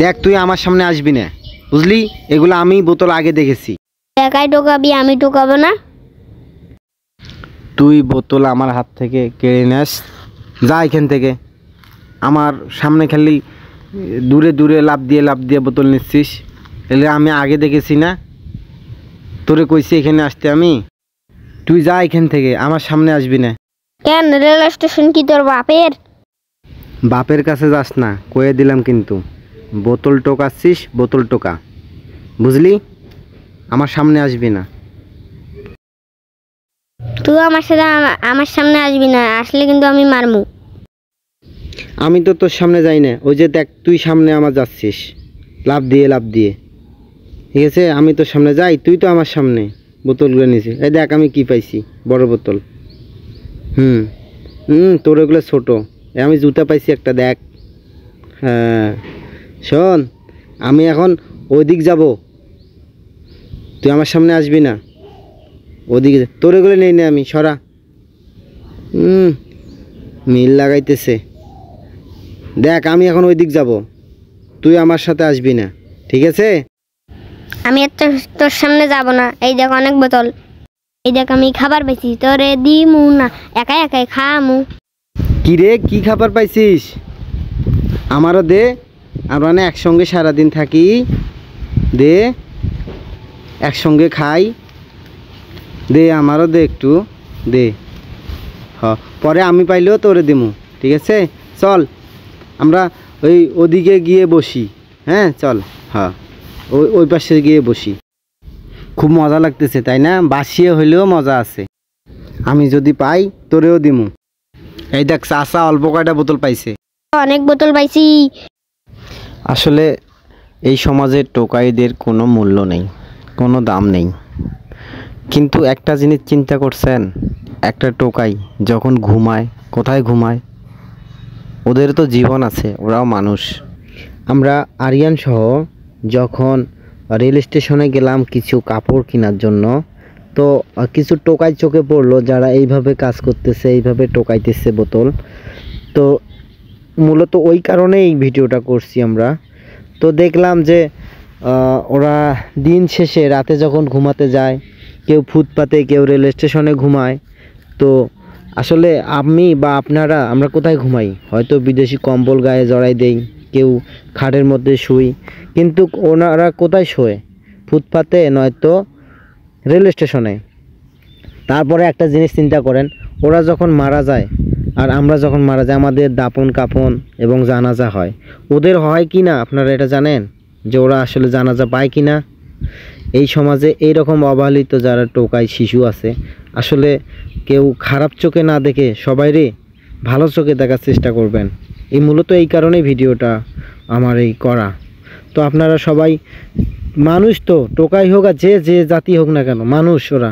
দেখ তুই আমার সামনে আসবি না, বুঝলি? এগুলো আমি বোতল আগে দেখেছি। একাই টোকাবি, আমি টোকাবো না। তুই বোতল আমার হাত থেকে কেড়ে নেস, যা এখান থেকে। আমার সামনে খালি দূরে দূরে লাফ দিয়ে বোতল নিচ্ছিস। এলে আমি আগে দেখেছি না, তোরে কইছি এখানে আসতে আমি। তুই যা এখান থেকে, আমার সামনে আসবি না। কেন, রেল স্টেশন কি তোর বাপের? বাপের কাছে যাস না, কয়ে দিলাম কিন্তু। বোতল টোকাচ্ছিস, বোতল টোকা, বুঝলি? আমার সামনে আসবি না। তুই আমার সাথে আমার সামনে আসবি না, আসলে কিন্তু আমি মারমু। আমি তো তোর সামনে যাই না, ওই যে দেখ তুই সামনে আমার যাচ্ছিস লাফ দিয়ে। ঠিক আছে, আমি তোর সামনে যাই, তুই তো আমার সামনে বোতলগুলো নিয়েছিস। এই দেখ আমি কি পাইছি, বড় বোতল। তোর ওগুলো ছোটো, আমি জুতা পাইছি একটা, দেখ। হ্যাঁ শোন, আমি এখন ওইদিক যাব, তুই আমার সামনে আসবি না। ওদিকে তোর এগুলো নেই না, আমি সরা। মিল লাগাইতেছে। দেখ আমি এখন ওই দিক যাব, তুই আমার সাথে আসবি না, ঠিক আছে? আমি তোর সামনে যাব না। এই দেখ অনেক বোতল, এই দেখ আমি খাবার পাইছি, তোরে দিমু না, একাই একাই খামু। কি রে, কি খাবার পাইছিস? আমারও দে, আমরা না একসঙ্গে সারাদিন থাকি, দে একসঙ্গে খাই, দে আমারও দে একটু, দে। পরে আমি পাইলেও তোরে দিমু, ঠিক আছে? চল আমরা ওদিকে গিয়ে বসি। হ্যাঁ চল, হ্যাঁ ওই পাশে গিয়ে বসি। খুব মজা লাগতেছে তাই না? বাসিয়ে হইলেও মজা আছে। আমি যদি পাই তোরেও দিমু। এই দেখ চাচা অল্প কয়টা বোতল পাইছে। অনেক বোতল পাইছি। আসলে এই সমাজে টোকাইদের কোনো মূল্য নেই, কোনো দাম নেই। কিন্তু একটা জিনিস চিন্তা করছেন, একটা টোকাই যখন ঘুমায়, কোথায় ঘুমায়? ওদের তো জীবন আছে, ওরাও মানুষ। আমরা আরিয়ান সহ যখন রেল স্টেশনে গেলাম কিছু কাপড় কেনার জন্য, তো কিছু টোকাই চোখে পড়লো যারা এইভাবে কাজ করতেছে, এইভাবে টোকাইতেছে বোতল। তো মূলত ওই কারণেই এই ভিডিওটা করছি আমরা। তো দেখলাম যে ওরা দিন শেষে রাতে যখন ঘুমাতে যায়, কেউ ফুটপাতে, কেউ রেল স্টেশনে ঘুমায়। তো আসলে আমি বা আপনারা আমরা কোথায় ঘুমাই? হয়তো বিদেশি কম্বল গায়ে জড়াই দেই, কেউ খাটের মধ্যে শুই, কিন্তু ওনারা কোথায় শোয়? ফুটপাতে, নয়তো রেল স্টেশনে। তারপরে একটা জিনিস চিন্তা করেন, ওরা যখন মারা যায় আর আমরা যখন মারা যাই, আমাদের দাপন কাফন এবং জানাজা হয়, ওদের হয় কি না আপনারা এটা জানেন? যে ওরা আসলে জানাজা পায় কি না? এই সমাজে এইরকম অবহেলিত যারা টোকাই শিশু আছে, আসলে কেউ খারাপ চোখে না দেখে সবাইরে ভালো চোখে দেখার চেষ্টা করবেন। এই মূলত এই কারণেই ভিডিওটা আমার এই করা। তো আপনারা সবাই মানুষ, তো টোকাই হোক আর যে জাতি হোক না কেন, মানুষ ওরা।